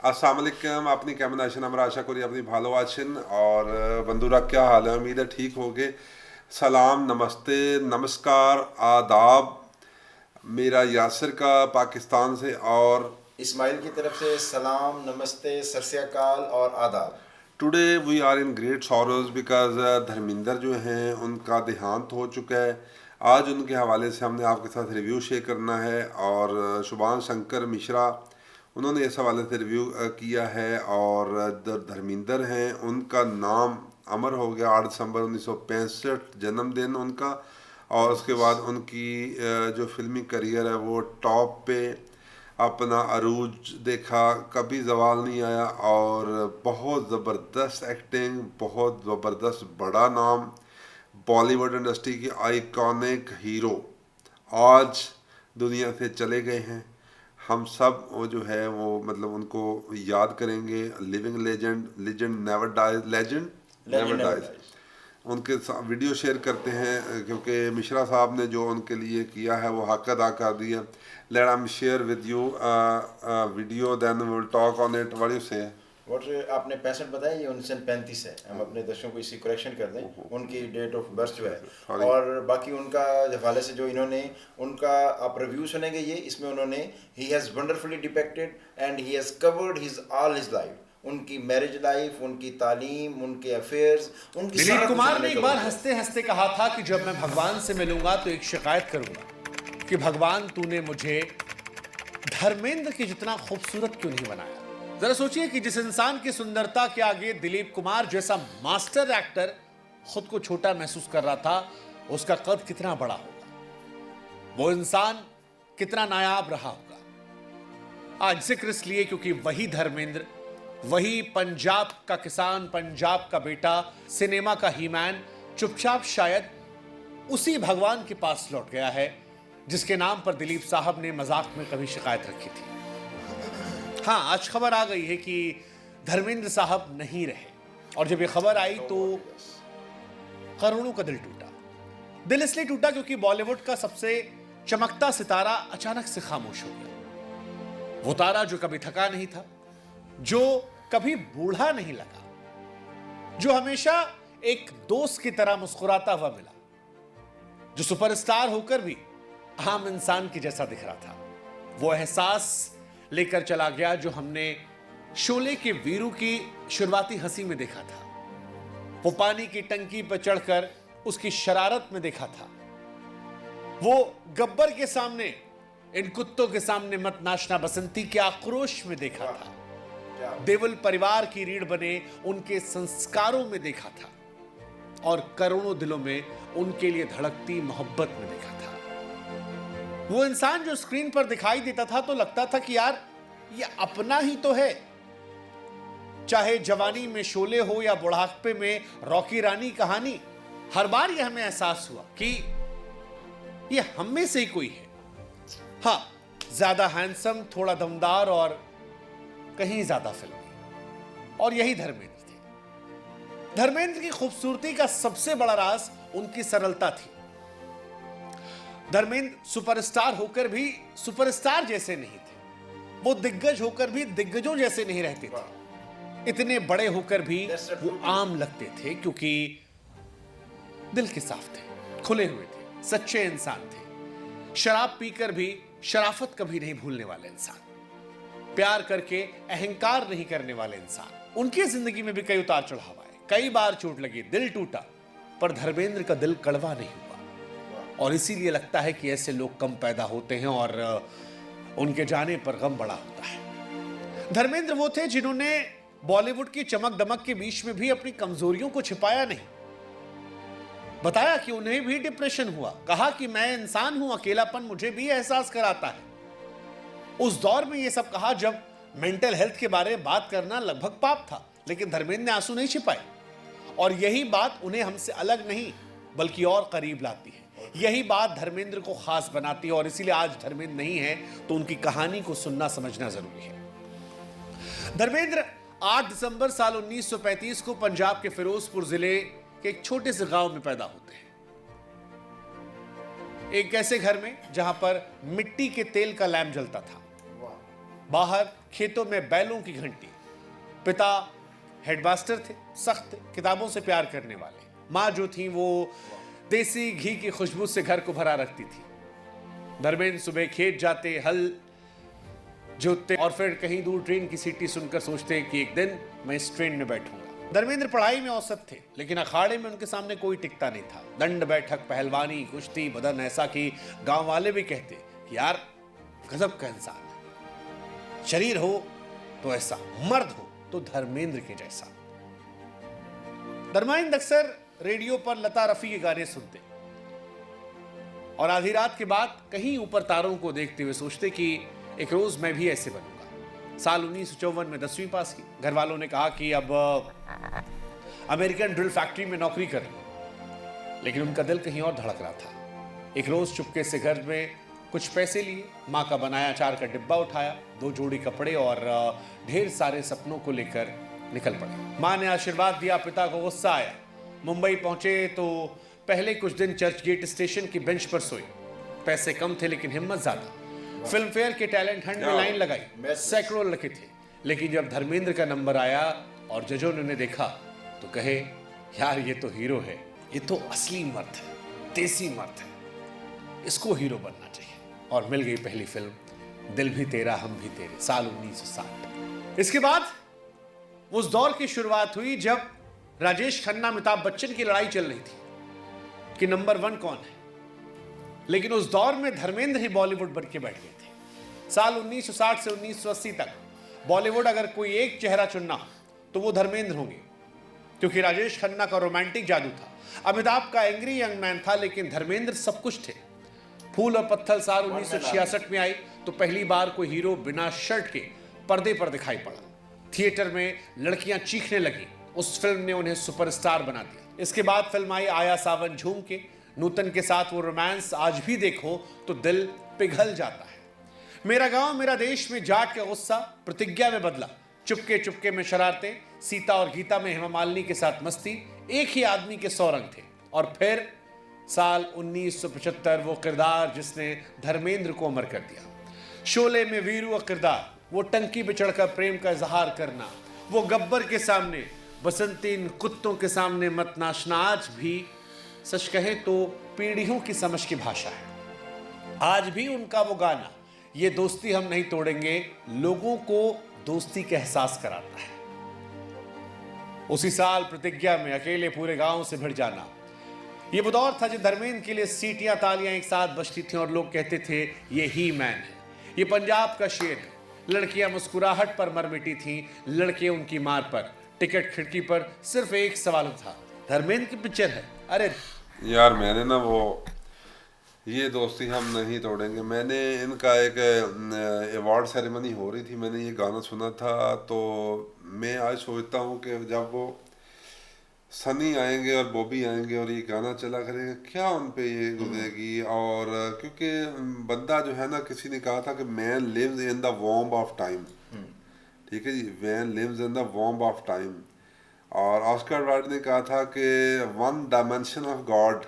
আসসালামু আলাইকুম, আপনি কেমন আছেন? আমরা আশা করি আপনি ভালো আছেন। और बंधुरा क्या हाल है? उम्मीद है ठीक होगे। सलाम, नमस्ते, नमस्कार, आदाब। मेरा यासिर का पाकिस्तान से और इस्माइल की तरफ से सलाम, नमस्ते, सत श्री अकाल और आदाब। Today we are in great sorrows because Dharmendra जो हैं उनका देहांत हो चुका है। आज उनके हवाले से हमने आपके साथ रिव्यू शेयर करना है। और शुभान शंकर मिश्रा उन्होंने इस हवाले से रिव्यू किया है। और धर्मिंदर हैं, उनका नाम अमर हो गया। 8 दिसंबर 1965 जन्मदिन उनका। और उसके बाद उनकी जो फिल्मी करियर है वो टॉप पे अपना अरूज देखा, कभी जवाल नहीं आया। और बहुत ज़बरदस्त एक्टिंग, बहुत ज़बरदस्त बड़ा नाम, बॉलीवुड इंडस्ट्री की आइकॉनिक हीरो आज दुनिया से चले गए हैं। हम सब वो जो है वो मतलब उनको याद करेंगे। Living legend, legend never dies, legend never legend dies. Advertise. उनके वीडियो शेयर करते हैं क्योंकि मिश्रा साहब ने जो उनके लिए किया है वो हक अदा कर दिया। Let I am share with you video, then we will talk on it. What you say? Vote आपने 65 बताया, ये 1935 है। हम अपने दर्शकों को इसी करेक्शन कर दें, उनकी डेट ऑफ बर्थ जो है। सॉरी। और बाकी उनका हवाले से जो इन्होंने उनका आप रिव्यू सुनेंगे, ये इसमें उन्होंने he has wonderfully depicted and he has covered his all his life, उनकी मैरिज लाइफ, उनकी तालीम, उनके अफेयर्स, उनकी दिलीप कुमार ने एक बार हंसते हंसते कहा था कि जब मैं भगवान से मिलूंगा तो एक शिकायत करूंगा कि भगवान तूने मुझे धर्मेंद्र के जितना खूबसूरत क्यों नहीं बनाया। जरा सोचिए कि जिस इंसान की सुंदरता के आगे दिलीप कुमार जैसा मास्टर एक्टर खुद को छोटा महसूस कर रहा था, उसका कद कितना बड़ा होगा, वो इंसान कितना नायाब रहा होगा। आज जिक्र इसलिए क्योंकि वही धर्मेंद्र, वही पंजाब का किसान, पंजाब का बेटा, सिनेमा का हीमैन, चुपचाप शायद उसी भगवान के पास लौट गया है जिसके नाम पर दिलीप साहब ने मजाक में कभी शिकायत रखी थी। हाँ, आज खबर आ गई है कि धर्मेंद्र साहब नहीं रहे। और जब ये खबर आई तो करोड़ों का दिल टूटा। दिल इसलिए टूटा क्योंकि बॉलीवुड का सबसे चमकता सितारा अचानक से खामोश हो गया। वो तारा जो कभी थका नहीं था, जो कभी बूढ़ा नहीं लगा, जो हमेशा एक दोस्त की तरह मुस्कुराता हुआ मिला, जो सुपरस्टार होकर भी आम इंसान की जैसा दिख रहा था, वो एहसास लेकर चला गया जो हमने शोले के वीरू की शुरुआती हंसी में देखा था, वो पानी की टंकी पर चढ़कर उसकी शरारत में देखा था, वो गब्बर के सामने, इन कुत्तों के सामने मत नाचना बसंती के आक्रोश में देखा था, देवल परिवार की रीढ़ बने उनके संस्कारों में देखा था, और करोड़ों दिलों में उनके लिए धड़कती मोहब्बत में देखा था। वो इंसान जो स्क्रीन पर दिखाई देता था तो लगता था कि यार ये अपना ही तो है। चाहे जवानी में शोले हो या बुढ़ापे में रॉकी रानी कहानी, हर बार ये हमें एहसास हुआ कि ये हम में से ही कोई है। हाँ, ज्यादा हैंडसम, थोड़ा दमदार और कहीं ज्यादा फिल्मी, और यही धर्मेंद्र थे। धर्मेंद्र की खूबसूरती का सबसे बड़ा राज उनकी सरलता थी। धर्मेंद्र सुपरस्टार होकर भी सुपरस्टार जैसे नहीं थे, वो दिग्गज होकर भी दिग्गजों जैसे नहीं रहते थे, इतने बड़े होकर भी वो आम लगते थे क्योंकि दिल के साफ थे, खुले हुए थे, सच्चे इंसान थे, शराब पीकर भी शराफत कभी नहीं भूलने वाले इंसान, प्यार करके अहंकार नहीं करने वाले इंसान। उनकी जिंदगी में भी कई उतार चढ़ाव आए, कई बार चोट लगी, दिल टूटा, पर धर्मेंद्र का दिल कड़वा नहीं हुआ। और इसीलिए लगता है कि ऐसे लोग कम पैदा होते हैं और उनके जाने पर गम बड़ा होता है। धर्मेंद्र वो थे जिन्होंने बॉलीवुड की चमक दमक के बीच में भी अपनी कमजोरियों को छिपाया नहीं। बताया कि उन्हें भी डिप्रेशन हुआ, कहा कि मैं इंसान हूं, अकेलापन मुझे भी एहसास कराता है। उस दौर में ये सब कहा जब मेंटल हेल्थ के बारे में बात करना लगभग पाप था, लेकिन धर्मेंद्र ने आंसू नहीं छिपाए। और यही बात उन्हें हमसे अलग नहीं बल्कि और करीब लाती है। यही बात धर्मेंद्र को खास बनाती है और इसीलिए आज धर्मेंद्र नहीं है तो उनकी कहानी को सुनना समझना जरूरी है। धर्मेंद्र 8 दिसंबर साल 1935 को पंजाब के फिरोजपुर जिले के एक छोटे से गांव में पैदा होते हैं। एक ऐसे घर में जहां पर मिट्टी के तेल का लैंप जलता था। बाहर खेतों में बैलों की घंटी। पिता हेडमास्टर थे, सख्त, किताबों से प्यार करने वाले। माँ जो थी वो देसी घी की खुशबू से घर को भरा रखती थी। धर्मेंद्र सुबह खेत जाते, हल जोतते और फिर कहीं दूर ट्रेन की सीटी सुनकर सोचते कि एक दिन मैं इस ट्रेन में बैठूंगा। धर्मेंद्र पढ़ाई में औसत थे, लेकिन अखाड़े में उनके सामने कोई टिकता नहीं था। दंड बैठक, पहलवानी, कुश्ती, बदन ऐसा कि गांव वाले भी कहते कि यार गजब का इंसान है। शरीर हो तो ऐसा, मर्द हो तो धर्मेंद्र के जैसा। धर्मेंद्र अक्सर रेडियो पर लता रफी के गाने सुनते और आधी रात के बाद कहीं ऊपर तारों को देखते हुए सोचते कि एक रोज मैं भी ऐसे बनूंगा। साल 1954 में 10वीं पास की। घर वालों ने कहा कि अब अमेरिकन ड्रिल फैक्ट्री में नौकरी कर, लेकिन उनका दिल कहीं और धड़क रहा था। एक रोज चुपके से घर में कुछ पैसे लिए, माँ का बनाया अचार का डिब्बा उठाया, 2 जोड़ी कपड़े और ढेर सारे सपनों को लेकर निकल पड़े। माँ ने आशीर्वाद दिया, पिता को गुस्सा आया। मुंबई पहुंचे तो पहले कुछ दिन चर्च गेट स्टेशन की बेंच पर सोए। पैसे कम थे लेकिन हिम्मत ज्यादा। फिल्म फेयर के टैलेंट हंट में लाइन लगाई, सैकड़ों लड़के थे, लेकिन जब धर्मेंद्र का नंबर आया और जजों ने उन्हें देखा तो कहे यार ये तो हीरो है, ये तो असली मर्द है, देसी मर्द है, इसको हीरो बनना चाहिए। और मिल गई पहली फिल्म दिल भी तेरा हम भी तेरे, साल 1960। इसके बाद उस दौर की शुरुआत हुई जब राजेश खन्ना अमिताभ बच्चन की लड़ाई चल रही थी कि नंबर 1 कौन है। लेकिन उस दौर में धर्मेंद्र ही बॉलीवुड बन के बैठ गए थे। साल 1960 से 1980 तक बॉलीवुड अगर कोई एक चेहरा चुनना हो तो वो धर्मेंद्र होंगे, क्योंकि राजेश खन्ना का रोमांटिक जादू था, अमिताभ का एंग्री यंग मैन था, लेकिन धर्मेंद्र सब कुछ थे। फूल और पत्थर साल 1966 में आई तो पहली बार कोई हीरो बिना शर्ट के पर्दे पर दिखाई पड़ा। थिएटर में लड़कियां चीखने लगी। उस फिल्म ने उन्हें सुपरस्टार बना दिया। इसके बाद फिल्म आई आया सावन झूम के। नूतन के साथ वो रोमांस आज भी देखो तो दिल पिघल जाता है। मेरा गांव मेरा देश में जाट का गुस्सा प्रतिज्ञा में बदला। चुपके चुपके में शरारतें, सीता और गीता में हेमा मालिनी के साथ मस्ती, एक ही आदमी के 100 रंग थे। और फिर साल 1975 वो किरदार जिसने धर्मेंद्र को अमर कर दिया। शोले में वीरू का किरदार, वो टंकी पे चढ़कर प्रेम का इजहार करना, वो गब्बर के सामने, बसंतीन कुत्तों के सामने मत नाचना, आज भी सच कहे तो पीढ़ियों की समझ की भाषा है। आज भी उनका वो गाना ये दोस्ती हम नहीं तोड़ेंगे लोगों को दोस्ती का एहसास कराता है। उसी साल प्रतिज्ञा में अकेले पूरे गांव से भिड़ जाना, ये वो दौर था जब धर्मेंद्र के लिए सीटियां तालियां एक साथ बजती थीं और लोग कहते थे ये ही मैन है, ये पंजाब का शेर है। लड़कियां मुस्कुराहट पर मर मिटी थीं, लड़के उनकी मार पर। टिकट खिड़की पर सिर्फ एक सवाल था, धर्मेंद्र की पिक्चर है। अरे यार मैंने ना वो ये दोस्ती हम नहीं तोड़ेंगे, मैंने इनका एक अवार्ड सेरेमनी हो रही थी, मैंने ये गाना सुना था। तो मैं आज सोचता हूँ कि जब वो सनी आएंगे और बॉबी आएंगे और ये गाना चला करेंगे, क्या उन पे ये गुजरेगी। और क्योंकि बंदा जो है ना, किसी ने कहा था कि man lives in the warm of time, ठीक है जी, man lives in the warm of time. और ऑस्कर वाइल्ड ने कहा था कि 1 डायमेंशन ऑफ गॉड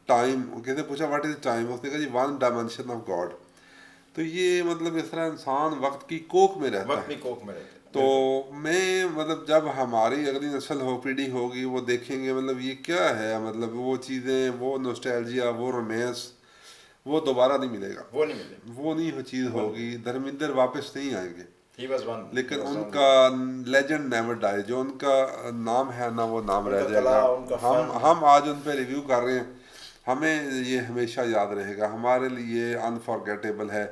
टाइम, किसी ने पूछा व्हाट इज टाइम, उसने कहा जी 1 डायमेंशन ऑफ गॉड। तो ये मतलब इस तरह इंसान वक्त की कोख में रहता है, कोख में रहता है। तो मैं मतलब जब हमारी अगली नस्ल हो, पीढ़ी होगी, वो देखेंगे मतलब ये क्या है, मतलब वो चीज़ें, वो नॉस्टैल्जिया, वो रोमांस वो दोबारा नहीं मिलेगा, वो नहीं मिलेगा, वो नहीं वो चीज़ होगी। धर्मेंद्र वापस नहीं आएंगे, He was one, लेकिन he was उनका लेजेंड नेवर डाई, जो उनका नाम है ना वो नाम रह जाएगा। हम आज उन पे रिव्यू कर रहे हैं, हमें ये हमेशा याद रहेगा, हमारे लिए अनफॉरगेटेबल है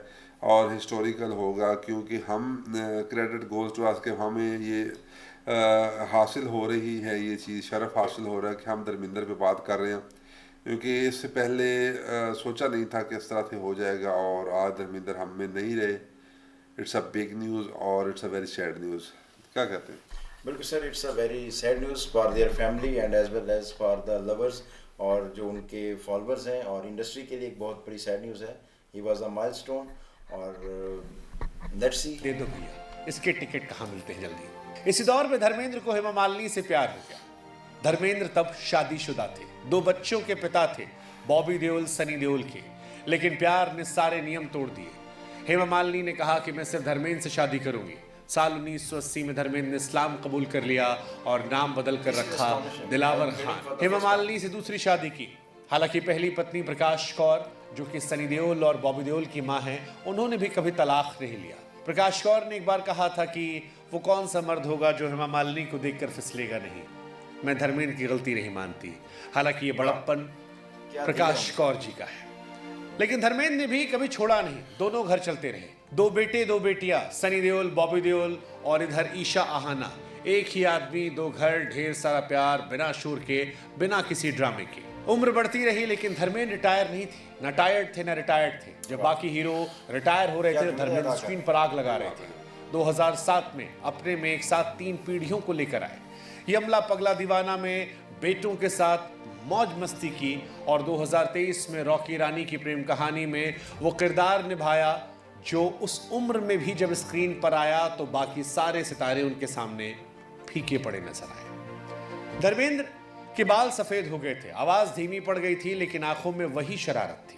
और हिस्टोरिकल होगा, क्योंकि हम क्रेडिट गोज टू अस के हमें ये हासिल हो रही है, ये चीज़ शरफ हासिल हो रहा है कि हम धर्मेंद्र पे बात कर रहे हैं, क्योंकि इससे पहले सोचा नहीं था कि इस तरह से हो जाएगा। और आज धर्मेंद्र हम में नहीं रहे। इट्स अ बिग न्यूज़ और it's a very sad news. क्या कहते हैं? बिल्कुल sir, it's a very sad news for their family and as well as for the lovers, और जो उनके फॉलोअर्स हैं, और इंडस्ट्री के लिए एक बहुत बड़ी सैड न्यूज़ है। ही वाज अ माइलस्टोन, और लेट्स सी। दे दो भैया, इसके टिकट कहाँ मिलते हैं जल्दी। इसी दौर में धर्मेंद्र को हेमा मालिनी से प्यार हो गया। धर्मेंद्र तब शादीशुदा थे, 2 बच्चों के पिता थे, बॉबी देओल, सनी देओल के। लेकिन प्यार ने सारे नियम तोड़ दिए। हेमा मालिनी ने कहा कि मैं सिर्फ धर्मेंद्र से शादी करूंगी। साल 1980 में धर्मेंद्र ने इस्लाम कबूल कर लिया और नाम बदल कर रखा दिलावर खान। हेमा मालिनी से दूसरी शादी की। हालांकि पहली पत्नी प्रकाश कौर, जो कि सनी देओल और बॉबी देओल की मां हैं, उन्होंने भी कभी तलाक नहीं लिया। प्रकाश कौर ने एक बार कहा था कि वो कौन सा मर्द होगा जो हेमा मालिनी को देखकर फिसलेगा नहीं। मैं धर्मेंद्र की गलती नहीं मानती। हालांकि ये बड़प्पन प्रकाश कौर जी का है, लेकिन धर्मेंद्र ने भी कभी छोड़ा नहीं। दोनों घर चलते रहे। 2 बेटे 2 बेटियां, सनी देओल, बॉबी देओल और इधर ईशा आहाना। एक ही आदमी, 2 घर, ढेर सारा प्यार, बिना शोर के, बिना किसी ड्रामे के। उम्र बढ़ती रही, लेकिन धर्मेंद्र रिटायर नहीं थे। न टायर्ड थे न रिटायर्ड थे। जब बाकी हीरो रिटायर हो रहे थे, धर्मेंद्र स्क्रीन पर आग लगा रहे थे। 2007 में अपने में एक साथ 3 पीढ़ियों को लेकर आए। यमला पगला दीवाना में बेटों के साथ मौज मस्ती की और 2023 में रॉकी रानी की प्रेम कहानी में वो किरदार निभाया जो उस उम्र में भी जब स्क्रीन पर आया तो बाकी सारे सितारे उनके सामने फीके पड़े नजर आए। धर्मेंद्र के बाल सफेद हो गए थे, आवाज धीमी पड़ गई थी, लेकिन आंखों में वही शरारत थी,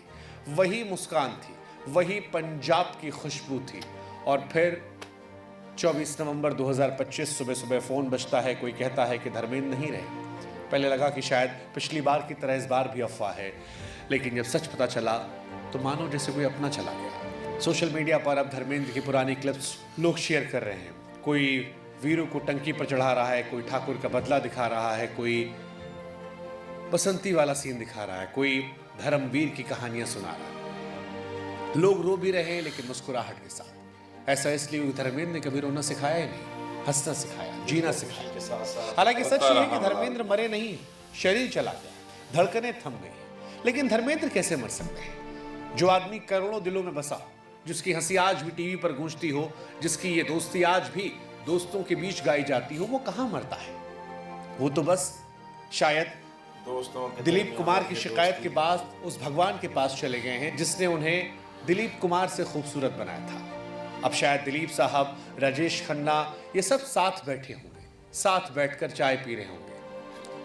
वही मुस्कान थी, वही पंजाब की खुशबू थी। और फिर 24 नवंबर 2025 सुबह सुबह फोन बजता है। कोई कहता है कि धर्मेंद्र नहीं रहे। पहले लगा कि शायद पिछली बार की तरह इस बार भी अफवाह है, लेकिन जब सच पता चला तो मानो जैसे कोई अपना चला गया। सोशल मीडिया पर अब धर्मेंद्र की पुरानी क्लिप्स लोग शेयर कर रहे हैं। कोई वीरू को टंकी पर चढ़ा रहा है, कोई ठाकुर का बदला दिखा रहा है, कोई बसंती वाला सीन दिखा रहा है, कोई धर्मवीर की कहानियां सुना रहा है। लोग रो भी रहे हैं, लेकिन मुस्कुराहट के साथ। ऐसा इसलिए क्योंकि धर्मेंद्र ने कभी रोना सिखाया ही नहीं, हंसना सिखाया, जीना सिखाया। हालांकि सच ये है कि धर्मेंद्र मरे नहीं, शरीर चला गया, धड़कनें थम गई। लेकिन धर्मेंद्र कैसे मर सकते हैं? जो आदमी करोड़ों दिलों में बसा, जिसकी हंसी आज भी टीवी पर गूंजती हो, जिसकी ये दोस्ती आज भी दोस्तों के बीच गाई जाती हो, वो कहां मरता है? वो तो बस शायद दोस्तों दिलीप कुमार की शिकायत के बाद उस भगवान के पास चले गए हैं जिसने उन्हें दिलीप कुमार से खूबसूरत बनाया था। अब शायद दिलीप साहब, राजेश खन्ना, ये सब साथ बैठे होंगे, साथ बैठकर चाय पी रहे होंगे,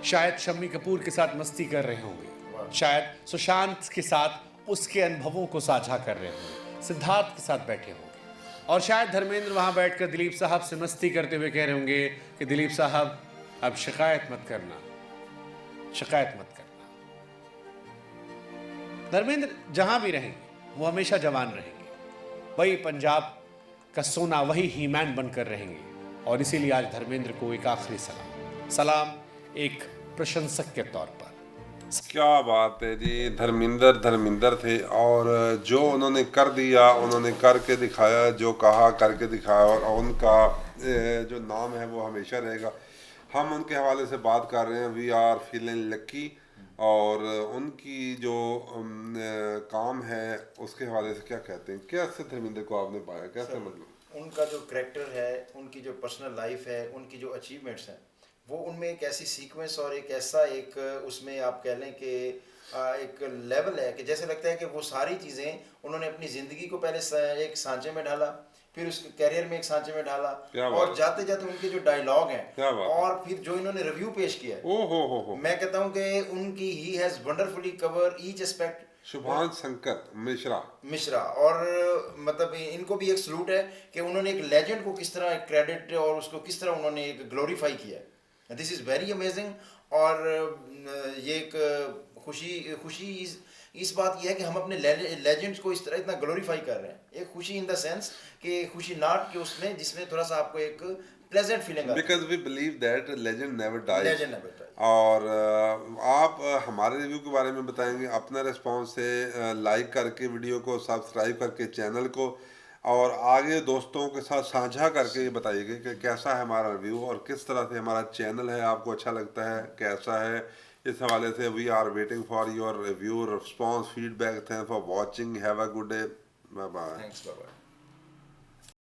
शायद शम्मी कपूर के साथ मस्ती कर रहे होंगे, शायद सुशांत के साथ उसके अनुभवों को साझा कर रहे होंगे, सिद्धार्थ के साथ बैठे होंगे, और शायद धर्मेंद्र वहां बैठकर दिलीप साहब से मस्ती करते हुए कह रहे होंगे कि दिलीप साहब अब शिकायत मत करना, शिकायत मत करना। धर्मेंद्र जहां भी रहेंगे वो हमेशा जवान रहेंगे, वही पंजाब का सोना, वही हीमैन बनकर रहेंगे। और इसीलिए आज धर्मेंद्र को एक आखिरी सलाम एक प्रशंसक के तौर पर। क्या बात है जी। धर्मिंदर थे और जो उन्होंने कर दिया उन्होंने करके दिखाया, जो कहा करके दिखाया, और उनका जो नाम है वो हमेशा रहेगा। हम उनके हवाले से बात कर रहे हैं, वी आर फीलिंग लकी, और उनकी जो काम है उसके हवाले से क्या कहते हैं? कैसे धर्मेंद्र को आपने पाया, कैसे मतलब उनका जो करैक्टर है, उनकी जो पर्सनल लाइफ है, उनकी जो अचीवमेंट्स हैं, वो उनमें एक ऐसी सीक्वेंस और एक ऐसा एक उसमें आप कह लें कि एक लेवल है कि जैसे लगता है कि वो सारी चीज़ें उन्होंने अपनी ज़िंदगी को पहले एक सांचे में ढाला, फिर उसके करियर में एक सांचे में ढाला, और जाते जाते उनके जो डायलॉग हैं और फिर जो इन्होंने रिव्यू पेश किया है, हो मैं कहता हूँ कि उनकी he has wonderfully cover each aspect. शुभान Shankar Mishra, और मतलब इनको भी एक सलूट है कि उन्होंने एक लेजेंड को किस तरह क्रेडिट और उसको किस तरह उन्होंने एक ग्लोरीफाई किया है। This is very amazing. और ये एक खुशी इस बात की है कि हम अपने लेजेंड्स को इस तरह इतना ग्लोरीफाई कर रहे हैं। एक खुशी इन द सेंस कि खुशी नाट के उसमें जिसमें थोड़ा सा आपको एक प्लेजेंट फीलिंग आती है, because we believe that legend never dies. Legend never dies. और आप हमारे रिव्यू के बारे में बताएंगे, अपना रिस्पांस से लाइक करके वीडियो को, सब्सक्राइब करके चैनल को, और आगे दोस्तों के साथ साझा करके ये बताइएगा कि कैसा है हमारा रिव्यू और किस तरह से हमारा चैनल है, आपको अच्छा लगता है, कैसा है। इस हवाले से we are waiting for your review, response, feedback. Thanks for watching, have a good day, bye bye. Thanks, bye bye.